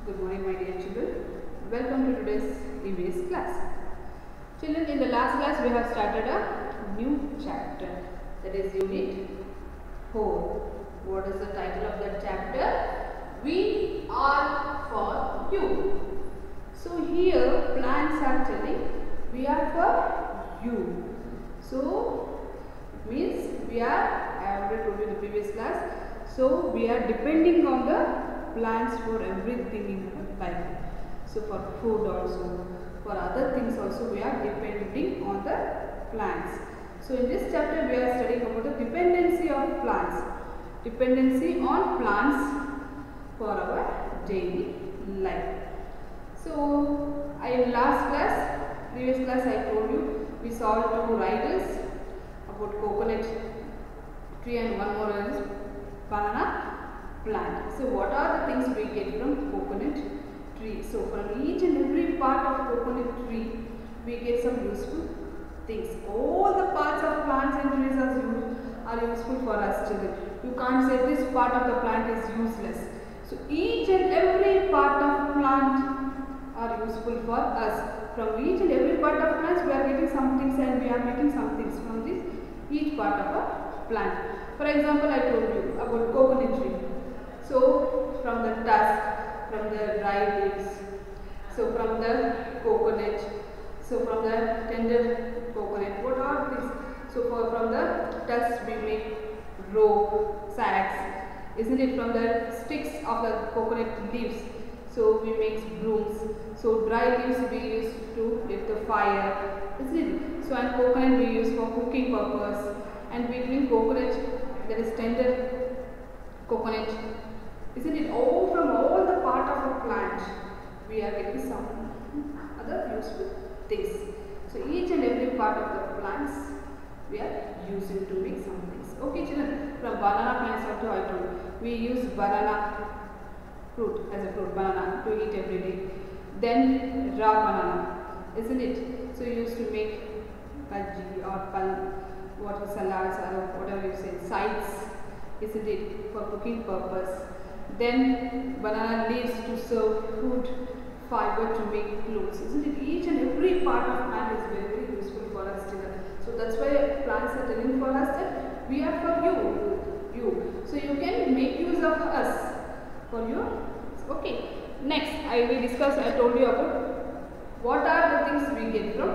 Good morning, my dear children. Welcome to today's EVS class. Children, in the last class we have started a new chapter, that is Unit 4. What is the title of that chapter? We are for you. So here plants are telling we are for you. So it means we are, I have already told you in the previous class, so we are depending on the plants for everything in life. So for food also, for other things also we are depending on the plants. So in this chapter we are studying about the dependency of plants. Dependency on plants for our daily life. So in last class, previous class I told you we saw two riders about coconut tree and one more is banana plant. So what are the things we get from coconut tree? So from each and every part of coconut tree we get some useful things. All the parts of plants and trees are useful for us children. You can't say this part of the plant is useless. So each and every part of plant are useful for us. From each and every part of plants we are getting some things and we are making some things from this each part of a plant. For example, I told you about coconut tree. So from the tusk, from the dry leaves, so from the coconut, so from the tender coconut, what are these? So from the tusk we make rope, sacks, isn't it? From the sticks of the coconut leaves, so we make brooms. So dry leaves we use to lit the fire, isn't it? So and coconut we use for cooking purpose, and between coconut there is tender coconut, isn't it? All from all the part of a plant we are getting some other useful things. So each and every part of the plants we are using to make some things. Okay children, from banana plants also I told you, we use banana fruit as a fruit, banana to eat every day. Then raw banana, isn't it? So you used to make bhaji or salads or whatever you say, sides, isn't it, for cooking purpose. Then banana leaves to serve food, fiber to make clothes, isn't it? Each and every part of plant is very, very useful for us children. So that's why plants are telling for us that we are for you. So you can make use of us for you. Okay. Next, I told you about what are the things we get from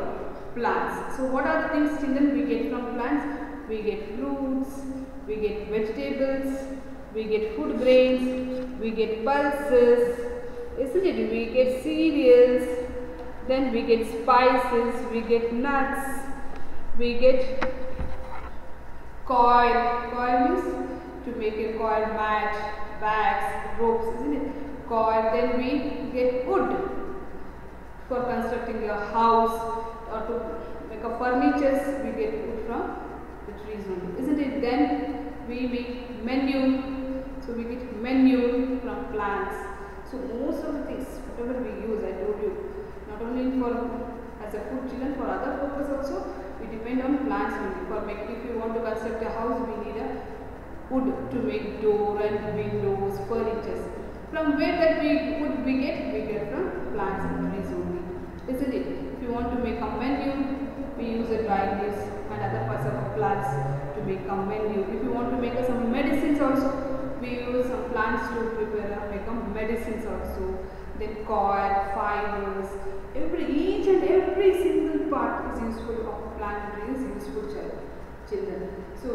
plants. So what are the things children we get from plants? We get fruits, we get vegetables, we get food grains, we get pulses, isn't it? We get cereals, then we get spices, we get nuts, we get coil. Coil means to make a coil mat, bags, ropes, isn't it? Coil. Then we get wood for constructing a house or to make a furniture. We get wood from the trees only, isn't it? Then we make manure. So we get manure from plants. So most of the things, whatever we use, I told you, not only for as a food children, for other purpose also, we depend on plants only. For if you want to construct a house, we need a wood to make door and windows, furniture. From where that wood we get from plants and trees only, isn't it? If you want to make a manure, we use a dry leaves and other parts of plants to make a manure. If you want to make some medicines also, we use some plants to prepare make medicines also. Then coil, fibers, each and every single part is useful of a plant and tree is useful children. So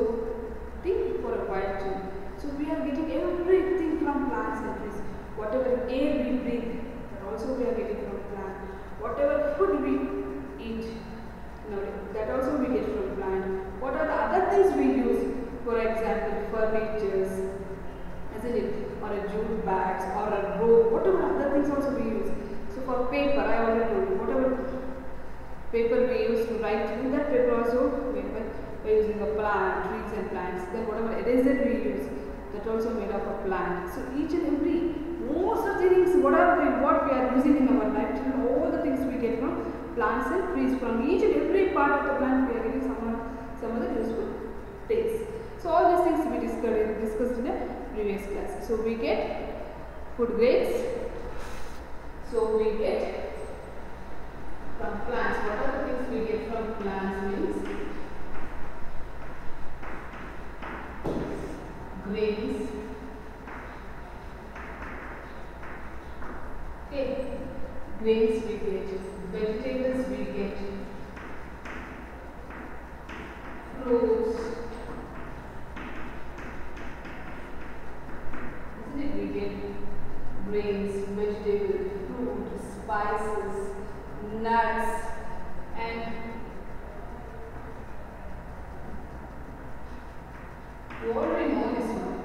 think for a while children. So we are getting everything from plants and trees. Whatever air we breathe, that also we are getting from plant. Whatever food we eat, that also we get from plant. What are the other things we use? For example, furnitures, isn't it? Or a jute bags or a rope, whatever other things also we use. So for paper, I already told you, whatever paper we use to write, in that paper also made by using a plant, trees and plants. Then whatever eraser we use, that also made of a plant. So each and every, most of the things, what we are using in our life, all the things we get from plants and trees. From each and every part of the plant, we are getting some other useful things. So all these things we discussed in the previous class. So we get food grades, So we get from plants. What are the things we get from plants means grains. Okay, grains we get, vegetables we get, fruits. Isn't it? We get grains, vegetables, fruit, spices, nuts, and you already know this one.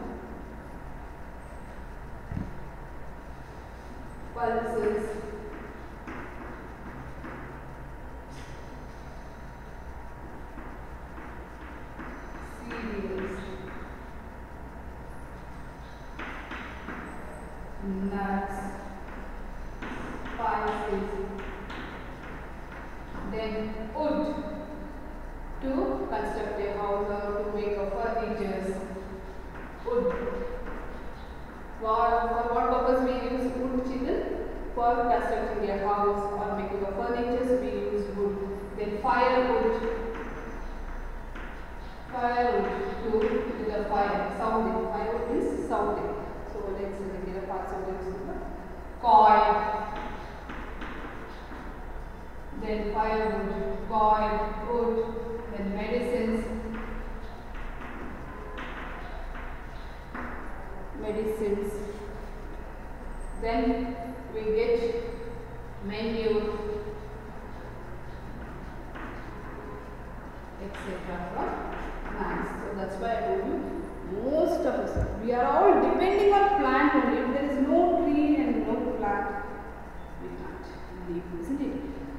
Pulses, cereals, nuts, spices, then wood to construct a house or to make a furniture. Wood. For what purpose we use wood, children? For constructing a house or making a furniture we use wood. Then firewood. Firewood to do the fire. Sounding. Firewood is sounding. So let's look at the parts of the coil. Then firewood, coil, wood, then medicines. Then we get manure, etc. from plants. So that's why I told you, most of us, we are all depending on plant only. If there is no tree and no plant, we can't live, isn't it?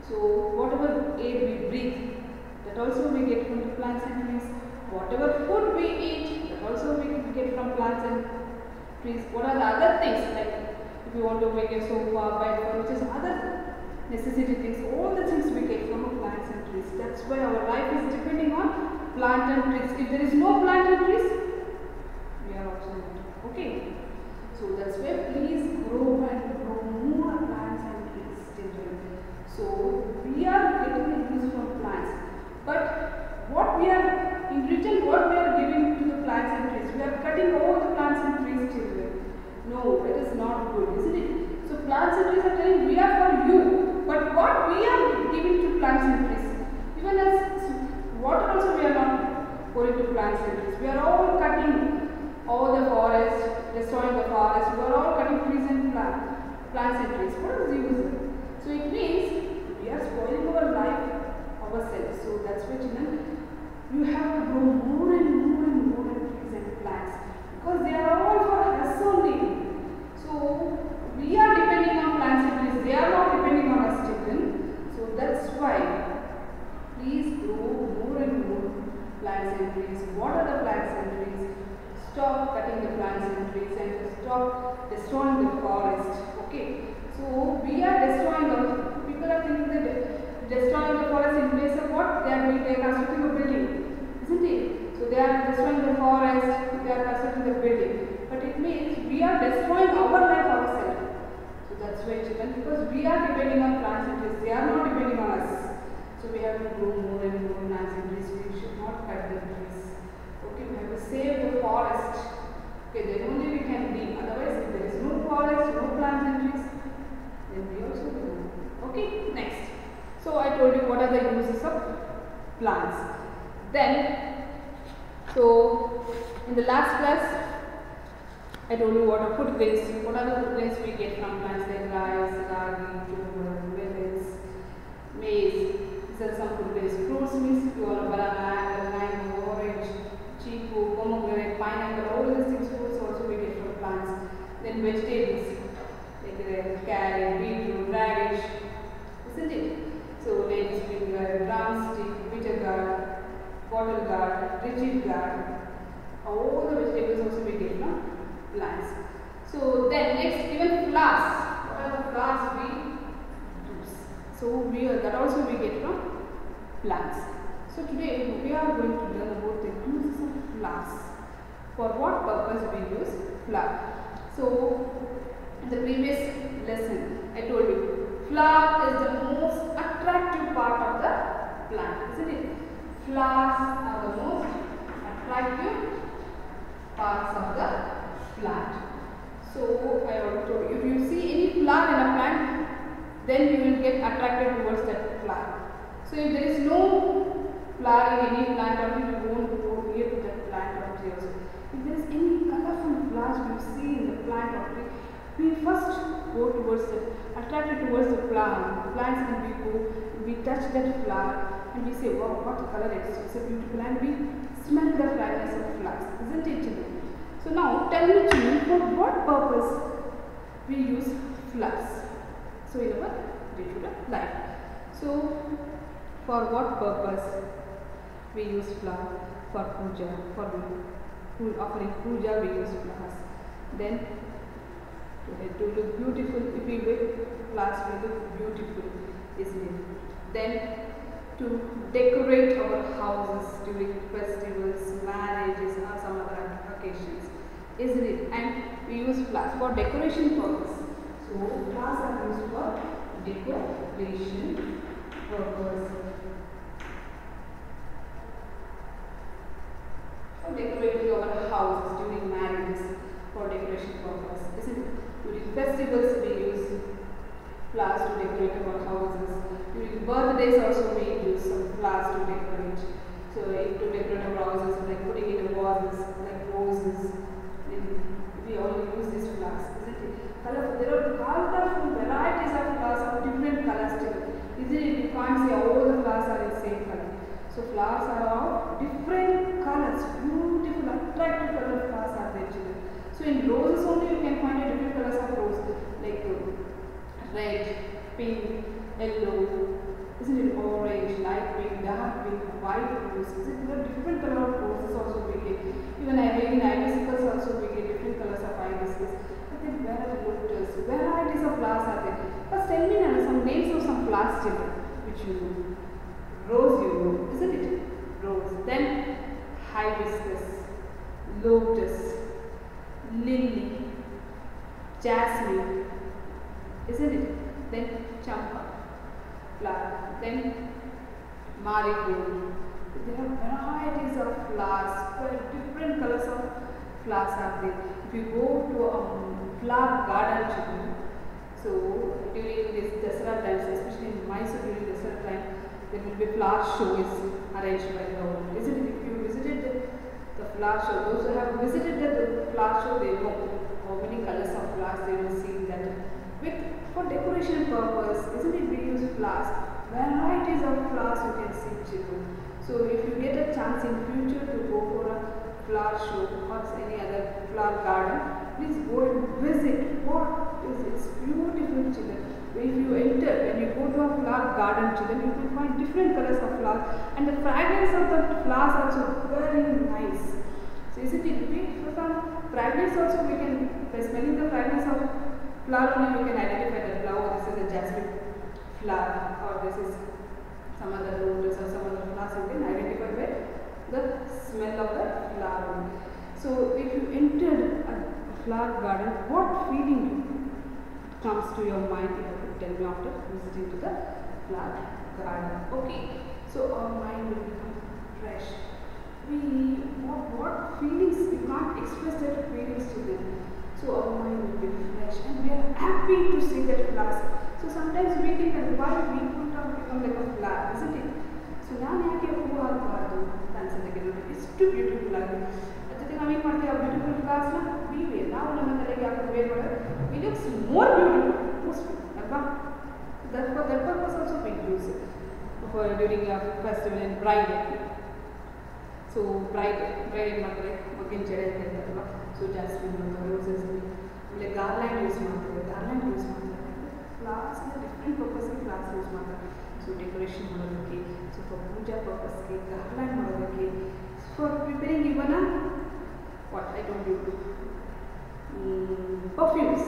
So whatever air we breathe, that also we get from the plants and trees. Whatever food we eat, that also we get from plants and trees. What are the other things, like if you want to make a sofa, bed, furniture, other necessity things, all the things we get from plants and trees. That's why our life is depending on plant and trees. If there is no plant and trees, we are also not. Okay. So that's why please grow and grow more plants and trees, children. So we are getting the use from plants, but what we are in return, what we are giving to the plants and trees, we are cutting all the plants and trees, children. No, that is not good, isn't it? So plants and trees are telling we are for you, but what we are giving to plants and trees, even as water also we are not pouring to plants and trees. We are all cutting all the forest, destroying the forest. We are all cutting trees and plants and trees. What is the use? So it means we are spoiling our life ourselves. So that's why, children, you have to grow more and more and more trees and plants, because they are all for us only. So we are depending on plants and trees. They are not depending on us, children. So that's why please grow more and more plants and trees. Water the plants and trees. Stop cutting the plants and trees and stop destroying the forest. Okay. So we are destroying the, people are thinking that destroying the forest in place of what? They are doing, they are constructing a building, isn't it? So they are destroying the forest, they are constructing the building. But it means we are destroying our life ourselves. So that's why, children, because we are depending on plants and trees, they are not depending on us. So we have to grow more and more plants and trees. We should not cut the trees. Okay, we have to save the forest. Okay, then only we can live. Otherwise, if there is no forest, no plants and trees, then we also grow. Okay, next. So I told you what are the uses of plants. Then, so in the last class, I told you what are food grains. What are the food grains we get from plants, like rice, ragi, tuber, millets, maize. These are some food grains. Fruits means you are banana, apple, mango, orange, chiku, pomegranate, pineapple. All these things fruits also we get from plants. Then vegetables like carrot, beetroot, radish, isn't it? So lettuce, finger, drumstick, bitter gourd, bottle gourd, rigid gourd. All the vegetables also we get from plants. So then next, even flowers. What are the flowers we use? So that also we get from plants. So today we are going to learn about the uses of flowers. For what purpose we use flower? So in the previous lesson I told you flowers are the most attractive parts of the plant. So I already told you, if you see any flower in a plant, then you will get attracted towards that flower. So if there is no flower in any plant, or you won't go near to that plant or tree also. If there is any colorful flowers you see in the plant or tree, we first go towards it, attracted towards the plant. Plants, and we touch that flower and we say, wow, what color it is. It's a beautiful, and we smell the fragrance of flowers, isn't it, children? So now tell me, children, for what purpose we use flowers? So in our day-to-day life. So for what purpose we use flower? For puja, for offering puja we use flowers. Then to look beautiful, if we wear flowers we look beautiful, isn't it? Then to decorate our houses during festivals, marriages or some other occasions, isn't it? And we use flowers for decoration purpose. So flowers are used for decoration purpose. For decorating our houses during marriages, for decoration purpose, isn't it? During festivals we use flowers to decorate our houses. During birthdays also we use some flowers to decorate. So to decorate our houses, like putting in vases, like roses. We all use these flowers, isn't it? There are colorful varieties of flowers of different colors too. Isn't it? You can't say all the flowers are in the same color. So flowers are of different colors, beautiful, attractive color flowers are there, children. So in roses only you can find different colors of rose, like red, pink, yellow, isn't it? Orange, light pink, dark pink, white rose. Isn't there different color of roses also we get? Even in hibiscus also we get different colors of hibiscus. But then where are the lotus? Varieties of flowers are there. First tell me now some names of some flowers, children, which you know. Rose you know, isn't it? Rose. Then hibiscus, lotus, lily, jasmine, isn't it? Then champa flower. Then marigold. There are varieties of flowers, different colors of flowers are there. If you go to a flower garden, children, so during this Dasara times, especially in Mysore during Dasara time, there will be flower show is arranged by the government. Isn't it? If you visited the flower show, those who have visited the flower show, they know how many colors of flowers they will see that. For decoration purpose, isn't it? We use flowers. Varieties of flowers you can see, children. So if you get a chance in future to go for a flower show or any other flower garden, please go and visit. What is it? It's beautiful, children. If you enter, when you go to a flower garden, children, you can find different colors of flowers, and the fragrance of the flowers also very nice. So isn't it? From fragrance also we can, by smelling the fragrance of flower only we can identify the flower. This is a jasmine flower, or this is some other lotus or some other flowers. You can identify by the smell of the flower. So if you entered a flower garden, what feeling comes to your mind? You have to tell me after visiting to the flower garden. Okay, so our mind will become fresh. What feelings, you can't express that feelings to them. So our mind will be fresh and we are happy to see that flowers. So sometimes we think that why we could not become like a flower, isn't it? So now it's too beautiful. Beautiful flowers we wear. Now it looks more beautiful. For that purpose also we use it for during a festival and bride. So bride so jasmine, roses, garland use flowers and different purpose flowers use so decoration so for puja purpose garland for preparing even what I told you, perfumes.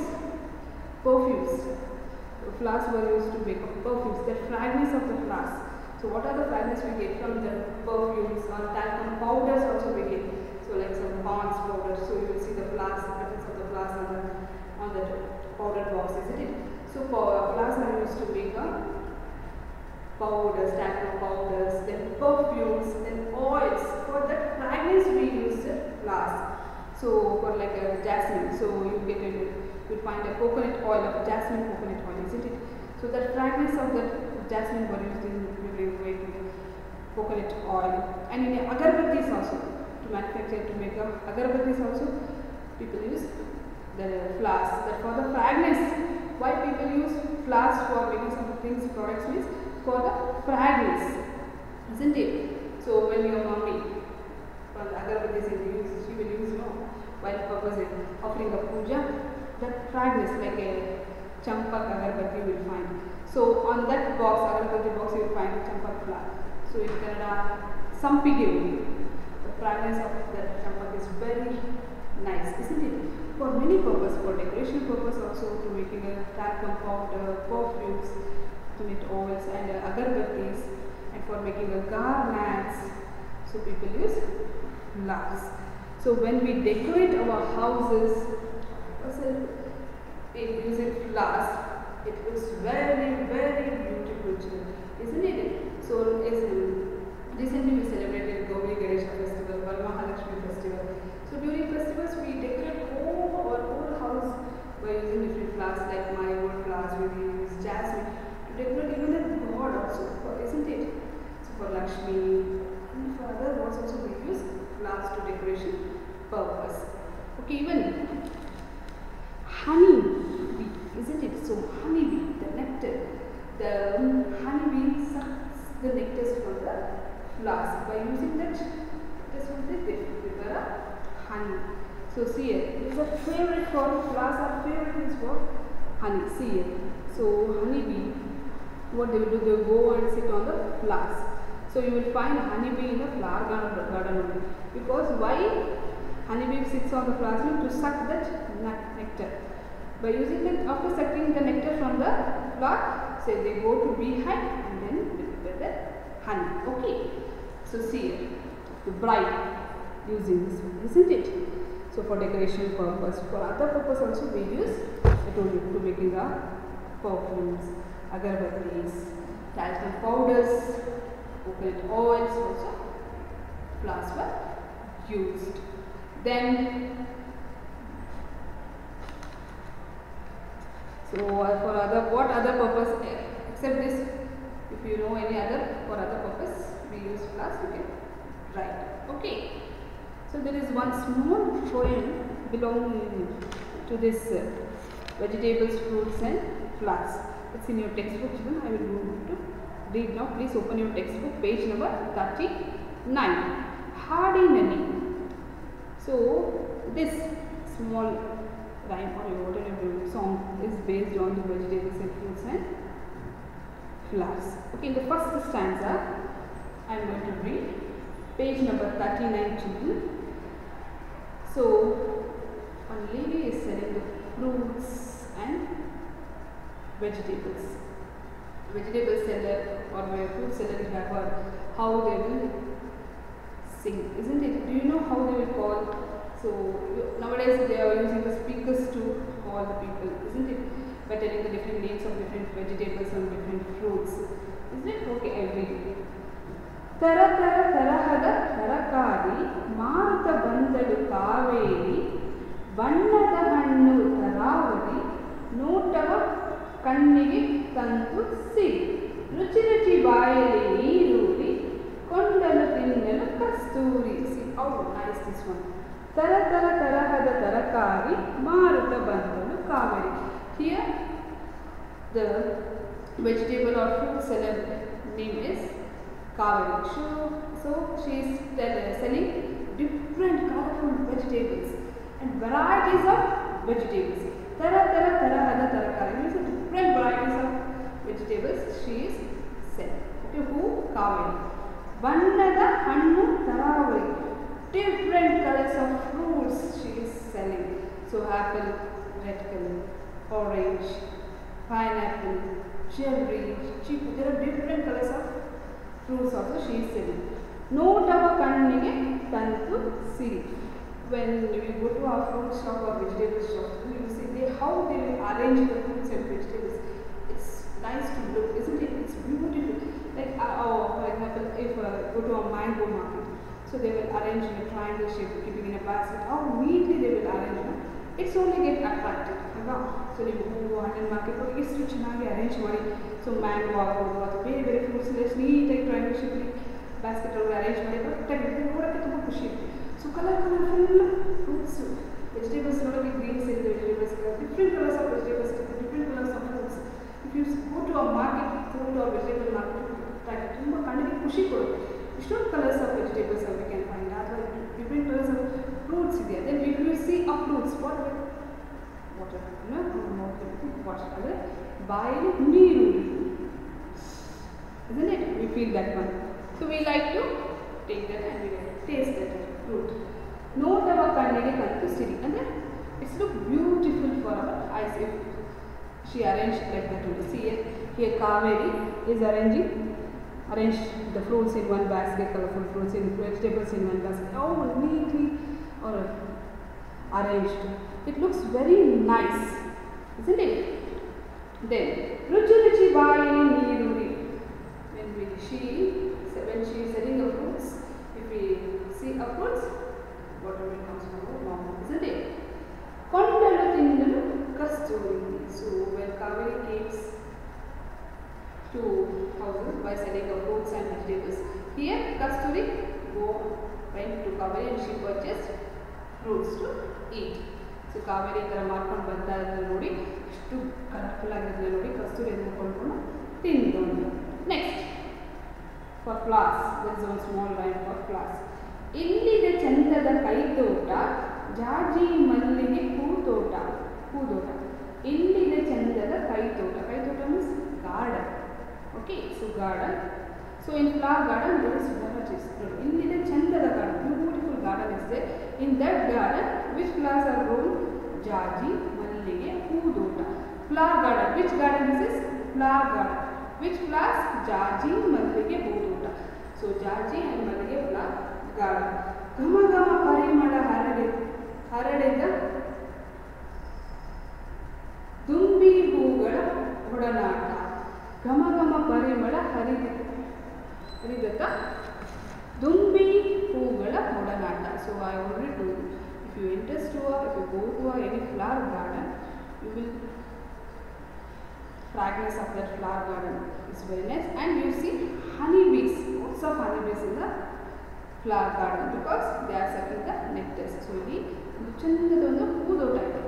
Flowers were used to make perfumes, the fragrance of the flowers. So what are the fragrance we get from the perfumes or talcum powders also we get. So like some Pond's powder, so you will see the flowers, the fragrance of the flowers on the powder box, isn't it? So flowers are used to make powders, talcum powders, then perfumes, then oils. For that fragrance we use flowers. So for like a jasmine, so you find a coconut oil of jasmine coconut oil, isn't it? So that fragrance of that jasmine was used in coconut oil. And in agarbattis also, to manufacture, to make agarbattis also, people use the flowers. That for the fragrance. Why people use flowers for making some things, products means for the fragrance, isn't it? So when your mommy, for the agarbatti she will use, while purpose offering a puja, that fragrance like a champak agarbatti you will find. So on that box, agarbatti box, you will find champak flower. So in Kannada, sampige, the fragrance of that champak is very nice, isn't it? For many purposes, for decoration purpose also, to making a talcum powder, perfumes, to make oils and agarbattis, and for making a garlands. So people use flowers. So when we decorate our houses, using flowers, it looks very, very beautiful, isn't it? So recently we celebrated Gauri Ganesha festival, Varamahalakshmi festival. So during festivals we decorate our whole house by using different flowers, like my old flowers we use jasmine to decorate even a god also, isn't it? So for Lakshmi and for other gods also we use flowers to decoration purpose. Okay, even honey bee, isn't it? So honey bee, the nectar, the honey bee sucks the nectar from the flowers. By using that, this one they prepare honey. So see here, this is a favorite for flowers. Our favorite is for honey. See here. So honey bee, what they will do? They will go and sit on the flowers. So you will find honey bee in the flower garden only. Because why honey bee sits on the flowers? To suck that nectar. By using that, after sucking the nectar from the flower, say they go to beehive and then they prepare the honey. Okay. So see here, the bride using this one, isn't it? So for decoration purpose, for other purpose also we use, I told you, to making the perfumes, agarbattis, talcum powders, coconut oils also, flowers were used. Then, so for what other purpose except this, if you know any other, for other purpose we use flowers, you can write. Okay. So there is one small poem belonging to this vegetables, fruits and flowers. It's in your textbook, children. I will move to read now. Please open your textbook, page number 39. Hardy Nanny. So this small rhyme or whatever song is based on the vegetables and fruits and flowers. Okay, in the first stanza, I am going to read page number 39, children. So, one lady is selling the fruits and vegetables. Vegetable seller or fruit seller, you have heard how they will sing, isn't it? Do you know how they will call? So, nowadays they are using the speakers to call the people, isn't it? By telling the different names of different vegetables and different fruits. Isn't it? Okay, I read. ತರಹದ ತರಕಾರಿ ಮಾರುತ ಬಂದಳು ಕಾವೇರಿ ಬಣ್ಣದ ಹಣ್ಣು ತರಾವರಿ ನೋಟವ ಕಣ್ಣಿಗೆ ತಂದು ಸಿರಿ ರುಚಿ ರುಚಿ ಬಾಯಲ್ಲಿ ನೀರೂರಿ ಕೊಂಡಲು ತಿನ್ನಲು ಕಸ್ತೂರಿ. See how nice this one. ತರಹದ ತರಕಾರಿ ಮಾರುತ ಬಂದಳು Kaveri. Here the vegetable or fruit seller name is Kaveri. So she is selling different colorful vegetables and varieties of vegetables. Tarahada tarakari means different varieties of vegetables she is selling. Okay, who? Kaveri. Bannada hannu taravari. Different colors of fruits she is selling. So apple, red color, orange, pineapple, cherry, chiku. There are different colors of fruits also she is selling. Notava kannige tantu siri. When we go to our fruit shop or vegetable shop, we will see how they will arrange the fruits and vegetables. It's nice to look, isn't it? It's beautiful. So they will arrange in a triangle shape, keeping in a basket. How neatly they will arrange. No? It's only get attractive. So you go and market ಎಷ್ಟು ಚೆನ್ನಾಗಿ arrange ಮಾಡಿ so mango ಆಗ್ಬೋದು ಅಥವಾ ಬೇರೆ ಬೇರೆ fruits ಎಲ್ಲ ನೀಟಾಗಿ triangle ಶೇಪಲ್ಲಿ ಬ್ಯಾಸ್ಕೆಟ್ ಒಳಗೆ ಅರೇಂಜ್ ಮಾಡಿ ಕರೆಕ್ಟಾಗಿ ನೋಡೋಕ್ಕೆ ತುಂಬ ಖುಷಿ ಇರುತ್ತೆ. So colour colourful fruits vegetables ನೋಡೋಕ್ಕೆ ಗ್ರೀನ್ಸ್ ಇರುತ್ತೆ, vegetables different colours of vegetables ಇರುತ್ತೆ, different colours of fruits. If you go to a market, fruit or vegetable market ತುಂಬ ಕಣ್ಣಿಗೆ ಖುಷಿ ಕೊಡುತ್ತೆ. ಇಷ್ಟೊಂದು colours of vegetables we can find, ಅಥವಾ different colours of fruits ಇದೆ. Then if you see a fruits water ಅಂದರೆ ಬಾಯಲ್ಲಿ ನೀರು, isn't it? We feel that one. So we like to take that and we like to taste that fruit. ನೋಟವ ಕಣ್ಣಿಗೆ ಕಲಿತು ಸಿರಿ ಅಂದರೆ it's look beautiful for our eyes if she arranged like that only. See here Kaveri is arranged the fruits in one basket, colorful fruits in vegetables in one basket. Oh, neatly or arranged. It looks very nice, isn't it? Then ruchi ruchi baayili neeruri. When she is setting the fruits, if we see a fruits, water will comes from our mouth, isn't it? Kondalu tindalu kasturi. So when Kaveri keeps two houses by selling the fruits and vegetables, here Kasturi went to Kaveri and she purchased fruits to eat. So Kaveri ಈ ಥರ ಮಾಡ್ಕೊಂಡು ಬರ್ತಾ ಇರೋದು ನೋಡಿ, ಎಷ್ಟು colourful ಆಗಿರೋದನ್ನ ನೋಡಿ ಕಸ್ತೂರಿ ಅಂತ ಕೊಂಡ್ಕೊಂಡು ತಿಂದು. Next for floss, this one small line for floss. ಇಲ್ಲಿದೆ ಚಂದದ ಕೈತೋಟ, ಜಾಜಿ ಮಲ್ಲಿಗೆ ಹೂತೋಟ. ಇಲ್ಲಿದೆ ಚಂದದ ಕೈತೋಟ means garden. Okay, so garden. So in flower garden there is varieties. ಇಲ್ಲಿದೆ ಚಂದದ garden, beautiful garden is there. In that garden, which flowers are grown? Jaji, Mallige, Hoodota. Flower garden. Which garden is this? Flower garden. Which flowers? Jaji, Mallige, Hoodota. So Jaji and Mallige flower garden. Gama gama parimala haradeda dumbi hoogala ಒಡನಾಟ. ಘಮ ಘಮ ಪರಿಮಳ ಹರಿದತ್ತ ದುಂಬಿ ಹೂಗಳ ಒಡನಾಟ. So I already told you, if you enter store, if you go to any flower garden, you will fragrance of that flower garden is very nice, and you see honeybees, lots of honeybees in the flower garden because they are sucking the nectar. So ಇಲ್ಲಿ ಚಂದದ ಒಂದು ಹೂದೋಟ ಇದೆ,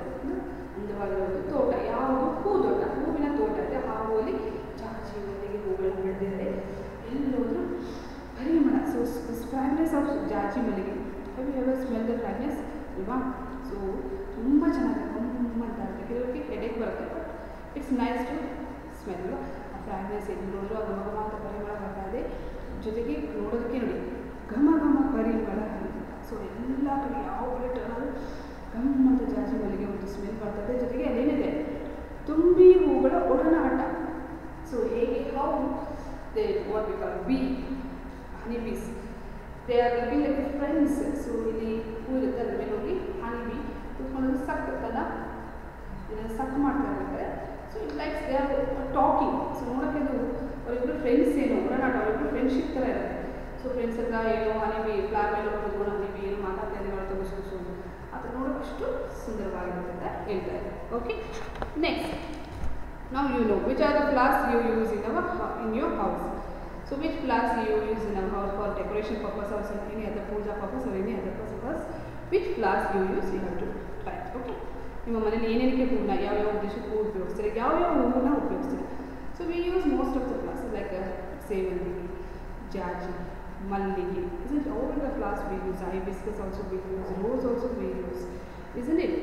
ಅಂದವಾಗಿರೋ ಒಂದು ತೋಟ. ಯಾವುದು? ಹೂದೋಟ, ಹೂವಿನ ತೋಟ ಇದೆ. ಆ ಹೂವಲ್ಲಿ ಜಾಜಿ ಮಲ್ಲಿಗೆ ಹೂಗಳು ಬೆಳೆದಿದೆ, ಎಲ್ಲೋದ್ರೂ ಪರಿಮಳ. ಸೊ ಫ್ರಾಗ್ರೆನ್ಸ್ ಆಫ್ ಜಾಜಿ ಮಲ್ಲಿಗೆ. Have you ever smell the fragrance ಅಲ್ವಾ? ಸೊ ತುಂಬ ಚೆನ್ನಾಗಿದೆ, ತುಂಬ ಅಂತ ಇರುತ್ತೆ. ಕೆಲವರಿಗೆ ಹೆಡೇಕ್ ಬರುತ್ತೆ, but it's nice to smell. ಆ ಫ್ರಾಗ್ರೆನ್ಸ್ ಎಲ್ಲಿ ನೋಡಿದ್ರು ಆ ಘಮ ಘಮ ಅಂತ ಪರಿಮಳ ಬರ್ತಾ ಇದೆ. ಜೊತೆಗೆ ನೋಡೋದಕ್ಕೆ ನೋಡಿ ಘಮ ಘಮ ಪರಿಮಳ. ಸೊ ಎಲ್ಲ ಕಡೆ ಯಾವ ಕಡೆ ಟರ್ನಾದ್ರು ಘಮ್ ಅಂತ ಜಾಜಿ ಮಲ್ಲಿಗೆ ಒಂದು ಸ್ಮೆಲ್ ಬರ್ತದೆ. ಜೊತೆಗೆ ಅದೇನಿದೆ ತುಂಬಿ ಹೂಗಳ ಒಡನಾಟ. ಸೊ ಹೇಗೆ how they what we call B honeybees, they are living like friends. So ಇಲ್ಲಿ ಹೂ ಇರುತ್ತೆ, ಅದ್ರ ಮೇಲೆ ಹೋಗಿ ಹನಿಬಿ ಕೂತ್ಕೊಂಡು ಸಕ್ಕತ್ತಲ್ಲ ಸಕ್ ಮಾಡ್ತಾ ಇರ್ತಾರೆ. So it likes they are talking. So ನೋಡೋಕ್ಕೆ ಅದು ಅವರಿಬ್ಬರು ಫ್ರೆಂಡ್ಸ್ ಏನು ಒಡನಾಟ, ಅವರಿಬ್ಬರು ಫ್ರೆಂಡ್ಶಿಪ್ ಥರ ಇರುತ್ತೆ. ಸೊ ಫ್ರೆಂಡ್ಸ್ ಹತ್ರ ಏನೋ ಹನಿಬಿ ಫ್ಲಾರ್ ಮೇಲೆ ಕೂತ್ಕೊಂಡು ಹನಿಬಿ ಏನು ಮಾತಾಡ್ತಾ ಇದ್ದೀವಿ ತಗೋಸ್ಕೊ ಆ ಥರ ನೋಡೋಕೆ ಅಷ್ಟು ಸುಂದರವಾಗಿರುತ್ತೆ ಅಂತ ಹೇಳ್ತಾ ಇದ್ದಾರೆ. Okay, next now you know which are the flowers you use in your house. So which flowers you use in our house for decoration purpose or any other puja purpose or any other purpose? Which flowers you use, you have to write. Okay. ನಿಮ್ಮ ಮನೇಲಿ ಏನೇನಕ್ಕೆ ಹೂವನ್ನ ಯಾವ್ಯಾವ ಉದ್ದೇಶಕ್ಕೆ ಹೂ ಉಪಯೋಗಿಸ್ತಾರೆ, ಯಾವ್ಯಾವ ಹೂವನ್ನ ಉಪಯೋಗಿಸ್ತಾರೆ. So we use most of the flowers like ಸೇವಂತಿಗೆ, ಜಾಜಿ, ಮಲ್ಲಿಗೆ. Isn't all the flowers we use? Hibiscus also we use, rose also we use, isn't it?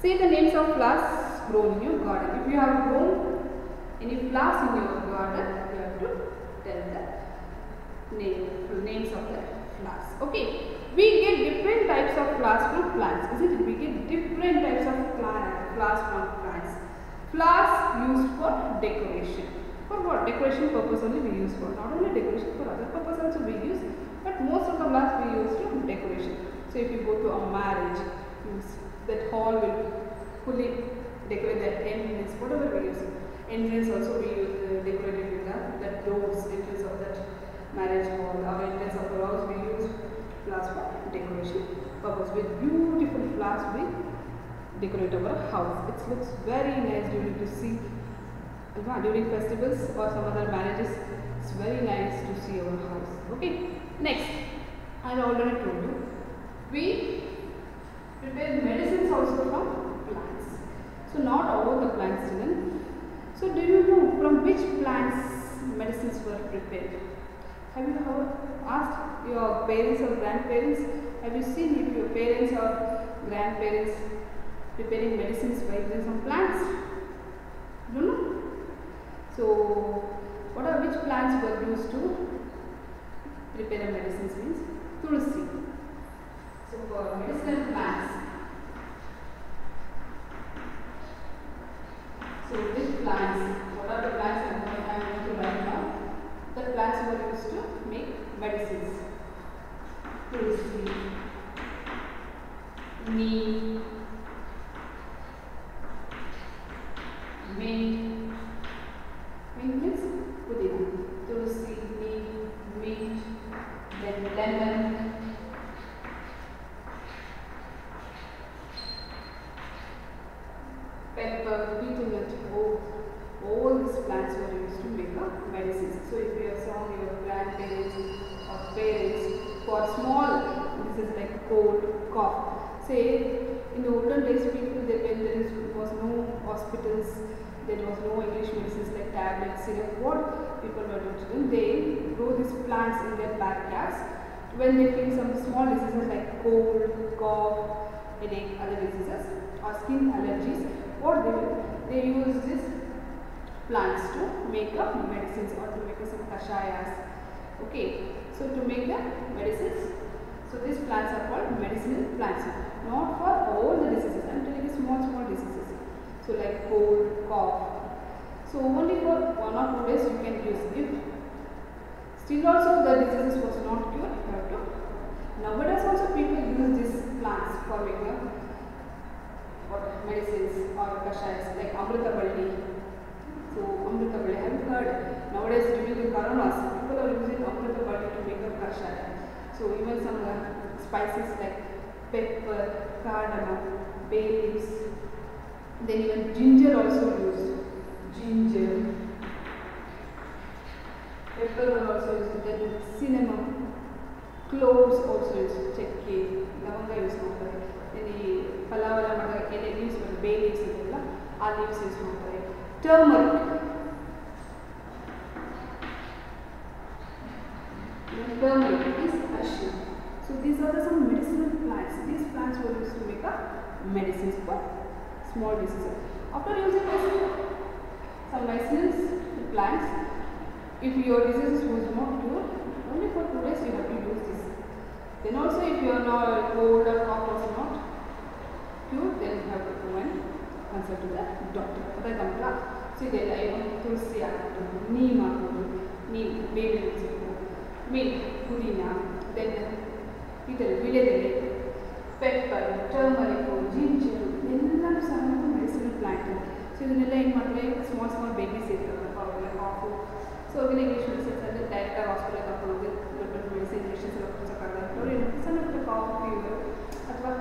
Say the names of flowers grown in your garden. If you have grown any flowers in your garden, you have to tell the names of the flowers. Okay, we get different types of flowers from plants, isn't it? We get different types of flowers from plants. Flowers used for decoration. For what? Decoration purpose only we use for. Not only decoration, for other purpose also we use, but most of the flowers we use for decoration. So if you go to a marriage, that hall will fully decorate that entrance, whatever we use. Entrance also we decorate it with the doors, entrance of that marriage hall. Our entrance of the house we use flowers for decoration purpose. With beautiful flowers we decorate our house. It looks very nice during to see during festivals or some other marriages. It's very nice to see our house. Okay. Next, I already told you we prepare medicines also from plants. So not all the plants, children. So do you know from which plants medicines were prepared? Have you ever asked your parents or grandparents? Have you seen if your parents or grandparents preparing medicines by using some plants? Do you know? So which plants were used to prepare medicines means tulsi. So for medicinal plants, so which plants, what are the plants I am going to write now? The plants were used to make medicines. Tulsi, neem, mint. Mint means pudina. Tulsi, neem, mint, then lemon, pepper, beetroot, all these plants were used to make medicines. So if you have seen your grandparents or parents for small diseases like cold, cough, say in the olden days people when there was no hospitals, there was no English medicines like tablets, syrup, what people were doing, they grow these plants in their backyards. When they feel some small diseases like cold, cough, headache, other diseases or skin allergies, what they do, they use these plants to make up medicines or to make some kashayas. Okay, so to make the medicines, so these plants are called medicinal plants, not for all the diseases. I am telling you small diseases, so like cold, cough. So only for 1 or 2 days you can use. If still also the diseases was not cured, you have to. Nowadays also people use these plants for making medicines or kashayas like amrutaballi. So amrutaballi, have you heard? Nowadays during the coronas, people are using amrutaballi to make a kashaya. So even some spices like pepper, cardamom, bay leaves, then even ginger also used. Ginger, pepper were also used, then cinnamon, cloves also used, chekke, lavanga use ಮಾಡ್ತಾರೆ. then ಈ ಪಲಾವ್ ಎಲ್ಲ ಮಾಡಿದಾಗ ಎಲೆ leaves ಬರುತ್ತೆ, bay leaves ಇದೆಲ್ಲ ಆ leaves use ಮಾಡ್ತಾರೆ. Turmeric, turmeric is arshina. So these are some medicinal plants. These plants were used to make medicines for small diseases. After using some medicinal plants, if your disease was not cured, only for 2 days you have to use this. Then also if you are not cold or cough was not cured, then you have to go and consult to the doctor. So ಇದೆಲ್ಲ ಏನು ತುಳಸಿ ಹಾಕ್ಬೋದು, ನೀಮ್ ಹಾಕ್ಬೋದು, ನೀಮ್ ಬೇವಿನ ಹಾಕ್ಬೋದು, mint, ಪುದೀನ, then ಇದೆಲ್ಲ ವಿಳೆದೆಲೆ, pepper, turmeric, ginger ಎಲ್ಲನೂ ಸಹ ಮೆಡಿಸಿನಲ್ ಪ್ಲಾಂಟ್. ಸೊ ಇದನ್ನೆಲ್ಲ ಏನು ಮಾಡ್ತಾರೆ, ಸ್ಮಾಲ್ ಬೇಬೀಸ್ ಇರ್ತಾರೆ ಅವೆಲ್ಲ ಕಾಫು. ಸೊ ಅವೆಲ್ಲ ಇಂಗ್ಲೀಷ್ ಮೆಡಿಸಿನ್ಸ್ ಅಂದರೆ ಡೈರೆಕ್ಟಾಗಿ ಹಾಸ್ಪಿಟಲ್ಗೆ ಕರ್ಕೊಂಡು ಹೋಗಿ ದೊಡ್ಡ ಮೆಡಿಸಿನ್ ಇಂಜೆಕ್ಷನ್ಸ್ ಎಲ್ಲ ಕೊಡ್ಸೋಕ್ಕಾಗಲ್ಲ. ಅವ್ರು ಏನು ಸಣ್ಣ ಪುಟ್ಟ ಕಾಫ್ ಫೀವರ್ ಅಥವಾ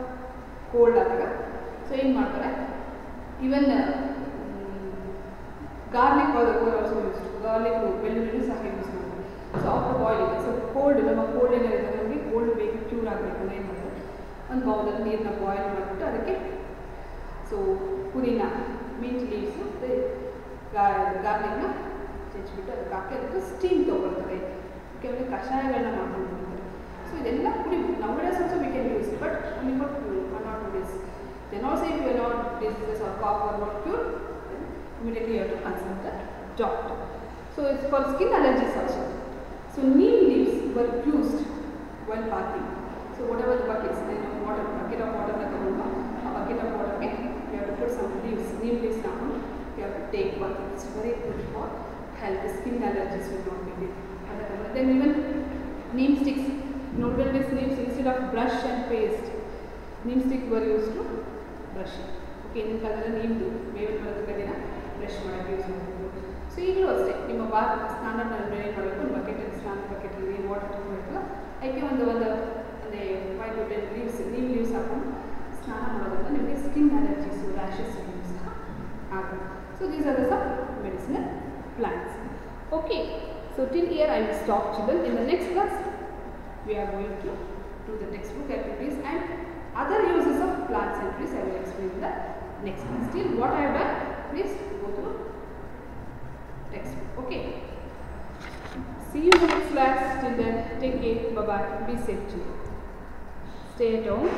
ಕೋಲ್ಡ್ ಆದಾಗ ಸೊ ಏನು ಮಾಡ್ತಾರೆ, even garlic powder also used. Garlic ಬೆಳ್ಳುಳ್ಳಿ ಸಹ ಯೂಸ್ ಮಾಡ್ತಾರೆ. So after boiling, so cold ನಮ್ಮ ಕೋಲ್ಡ್ ಏನಾಗುತ್ತೆ ನಮಗೆ ಕೋಲ್ಡ್ ಬೇಗ ಕ್ಯೂರ್ ಆಗಬೇಕು ಅಂದರೆ ಏನು ಮಾಡ್ತಾರೆ, ಒಂದು ಬೌಲಲ್ಲಿ ನೀರನ್ನ ಬಾಯ್ಲ್ ಮಾಡಿಬಿಟ್ಟು ಅದಕ್ಕೆ ಸೊ ಪುದೀನ, ಮಿಂಟ್ ಲೀವ್ಸು ಮತ್ತು ಗಾರ್ಲಿಕ್ನ ಹೆಚ್ಚಿಬಿಟ್ಟು ಅದಕ್ಕೆ ಹಾಕಿ ಅದಕ್ಕೆ ಸ್ಟೀಮ್ ತೊಗೊಳ್ತಾರೆ. ಕೆಲವೊಂದು ಕಷಾಯಗಳನ್ನ ಮಾಡ್ಕೊಂಡು. ಸೊ ಇದೆಲ್ಲ ಕುಡಿಬೇಕು. ನೌಡೇಸ್ also we can use, but only for 1 or 2 days. Then also if you are not diseases or cough or not cured, then immediately you have to consult the doctor. So it's for skin allergies also. So neem leaves were used while bathing. So whatever the buckets, water, bucket of water that a bucket of water, okay, you have to put some leaves, neem leaves down. You have to take bath. It's very good for health. Skin allergies will not be there. Then even neem sticks. In olden days, neem instead of brush and paste, neem sticks were used to brush. Okay, in the neem ಬೇವಿನ ಮರದ ಕಡೆನ brush ಮಾಡೋಕ್ಕೆ use ಮಾಡ್ಬೋದು. So ಈಗಲೂ ಅಷ್ಟೇ, ನಿಮ್ಮ ಸ್ನಾನ ಏನು ಮಾಡಬೇಕು, ಒಂದು ಬಕೆಟಲ್ಲಿ ಸ್ನಾನ ಬಕೆಟಲ್ಲಿ ವಾಟರ್ ತಗೊಳ್ಬೇಕಲ್ಲ, ಅದಕ್ಕೆ ಒಂದು put in leaves happen ಸ್ನಾನ ಮಾಡೋದ್ರಿಂದ ನಿಮಗೆ ಸ್ಕಿನ್ ಅಲರ್ಜೀಸ್ ರ್ಯಾಷಸ್ ಸಹ ಆಗುತ್ತೆ. So these are the some medicinal plants. Okay, so till here I will stop, children. In the next class we are going to do the textbook activities and other uses of plants and trees. I will explain in the next class. Till what I have done, please go through textbook. Okay, see you in the next class. Till then, take care, bye bye, be safe children, stay at home.